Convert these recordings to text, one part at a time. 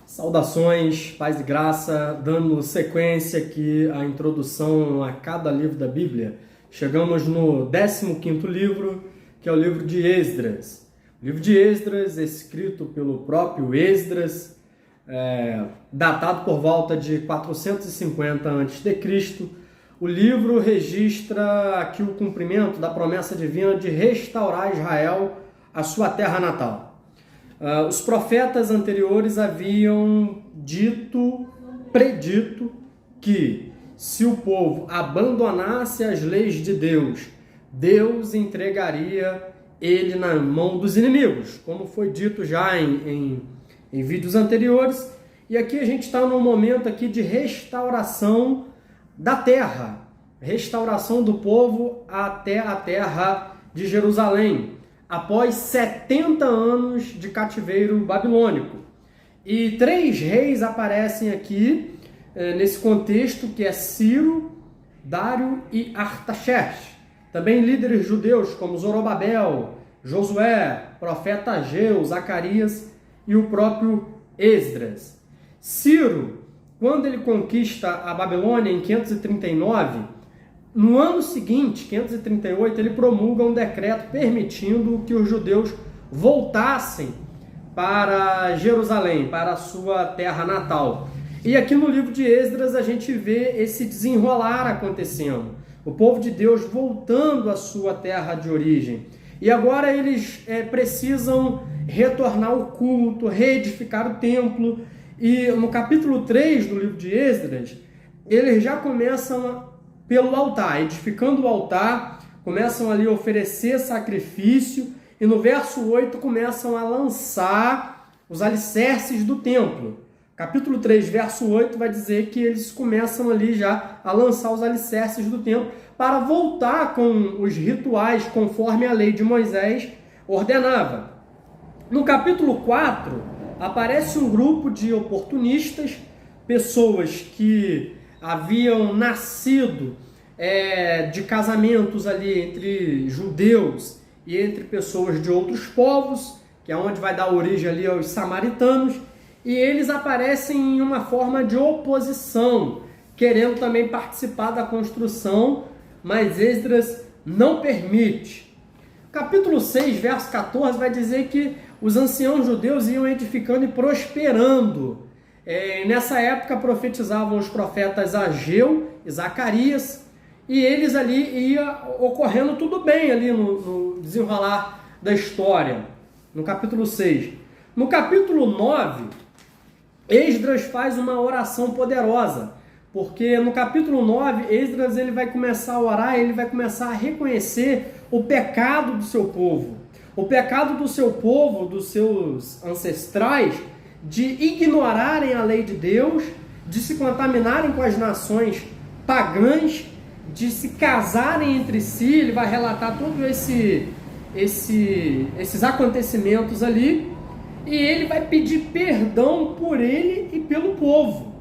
Saudações, paz e graça, dando sequência aqui à introdução a cada livro da Bíblia. Chegamos no 15º livro, que é o livro de Esdras. O livro de Esdras, escrito pelo próprio Esdras, datado por volta de 450 a.C., o livro registra aqui o cumprimento da promessa divina de restaurar Israel à sua terra natal. Os profetas anteriores haviam predito que se o povo abandonasse as leis de Deus, Deus entregaria ele na mão dos inimigos, como foi dito já em vídeos anteriores. E aqui a gente está num momento aqui de restauração da terra, restauração do povo até a terra de Jerusalém, após 70 anos de cativeiro babilônico. E 3 reis aparecem aqui, nesse contexto, que é Ciro, Dário e Artaxerxes. Também líderes judeus como Zorobabel, Josué, profeta Ageu, Zacarias e o próprio Esdras. Ciro, quando ele conquista a Babilônia em 539, no ano seguinte, 538, ele promulga um decreto permitindo que os judeus voltassem para Jerusalém, para a sua terra natal. E aqui no livro de Esdras a gente vê esse desenrolar acontecendo. O povo de Deus voltando à sua terra de origem. E agora eles precisam retornar ao culto, reedificar o templo. E no capítulo 3 do livro de Esdras, eles já começam pelo altar, edificando o altar, começam ali a oferecer sacrifício, e no verso 8 começam a lançar os alicerces do templo. Capítulo 3, verso 8 vai dizer que eles começam ali já a lançar os alicerces do templo para voltar com os rituais conforme a lei de Moisés ordenava. No capítulo 4 aparece um grupo de oportunistas, pessoas que haviam nascido de casamentos ali entre judeus e entre pessoas de outros povos, que é onde vai dar origem ali aos samaritanos, e eles aparecem em uma forma de oposição, querendo também participar da construção, mas Esdras não permite. Capítulo 6, verso 14, vai dizer que os anciãos judeus iam edificando e prosperando. Nessa época profetizavam os profetas Ageu e Zacarias, e eles ali ia ocorrendo tudo bem ali no desenrolar da história, no capítulo 6. No capítulo 9, Esdras faz uma oração poderosa, porque no capítulo 9, Esdras ele vai começar a orar, ele vai começar a reconhecer o pecado do seu povo. O pecado do seu povo, dos seus ancestrais, de ignorarem a lei de Deus, de se contaminarem com as nações pagãs, de se casarem entre si. Ele vai relatar todos esses acontecimentos ali, e ele vai pedir perdão por ele e pelo povo.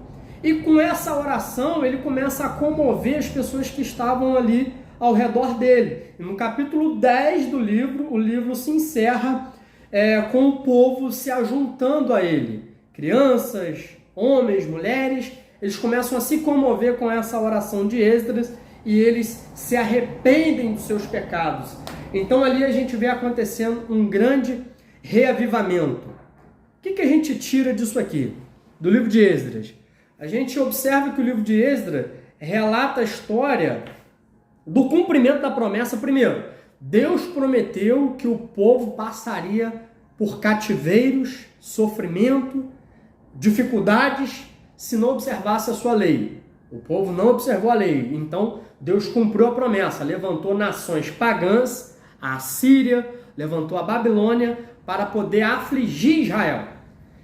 E com essa oração ele começa a comover as pessoas que estavam ali ao redor dele. E no capítulo 10 do livro, o livro se encerra com o povo se ajuntando a ele. Crianças, homens, mulheres, eles começam a se comover com essa oração de Esdras e eles se arrependem dos seus pecados. Então ali a gente vê acontecendo um grande reavivamento. O que a gente tira disso aqui, do livro de Esdras? A gente observa que o livro de Esdras relata a história do cumprimento da promessa. Primeiro, Deus prometeu que o povo passaria por cativeiros, sofrimento, dificuldades, se não observasse a sua lei. O povo não observou a lei, então Deus cumpriu a promessa, levantou nações pagãs, a Síria, levantou a Babilônia para poder afligir Israel.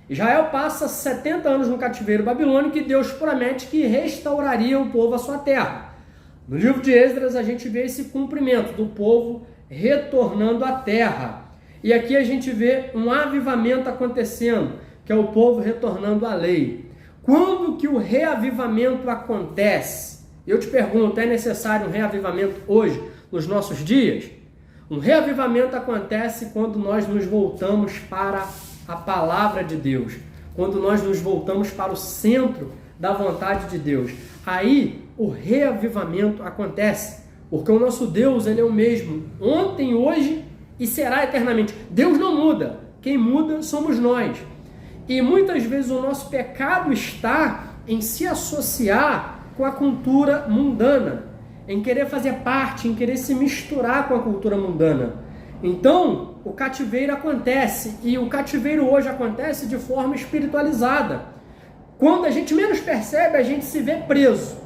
Israel passa 70 anos no cativeiro babilônico e Deus promete que restauraria o povo à sua terra. No livro de Esdras a gente vê esse cumprimento do povo retornando à terra. E aqui a gente vê um avivamento acontecendo, que é o povo retornando à lei. Quando que o reavivamento acontece? Eu te pergunto, é necessário um reavivamento hoje, nos nossos dias? Um reavivamento acontece quando nós nos voltamos para a palavra de Deus, quando nós nos voltamos para o centro da vontade de Deus. Aí o reavivamento acontece, porque o nosso Deus, ele é o mesmo ontem, hoje e será eternamente. Deus não muda, quem muda somos nós. E muitas vezes o nosso pecado está em se associar com a cultura mundana, em querer fazer parte, em querer se misturar com a cultura mundana. Então, o cativeiro acontece, e o cativeiro hoje acontece de forma espiritualizada. Quando a gente menos percebe, a gente se vê preso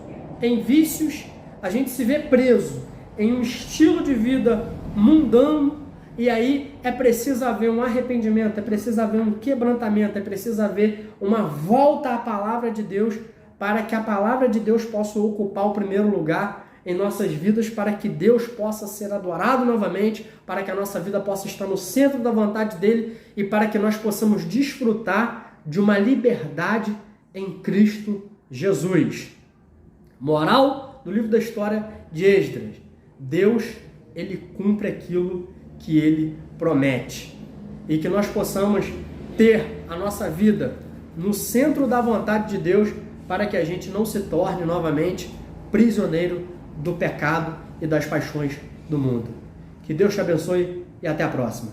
em vícios, a gente se vê preso em um estilo de vida mundano, e aí é preciso haver um arrependimento, é preciso haver um quebrantamento, é preciso haver uma volta à palavra de Deus, para que a palavra de Deus possa ocupar o primeiro lugar em nossas vidas, para que Deus possa ser adorado novamente, para que a nossa vida possa estar no centro da vontade dele e para que nós possamos desfrutar de uma liberdade em Cristo Jesus. Moral do livro da história de Esdras: Deus, ele cumpre aquilo que ele promete, e que nós possamos ter a nossa vida no centro da vontade de Deus, para que a gente não se torne novamente prisioneiro do pecado e das paixões do mundo. Que Deus te abençoe e até a próxima.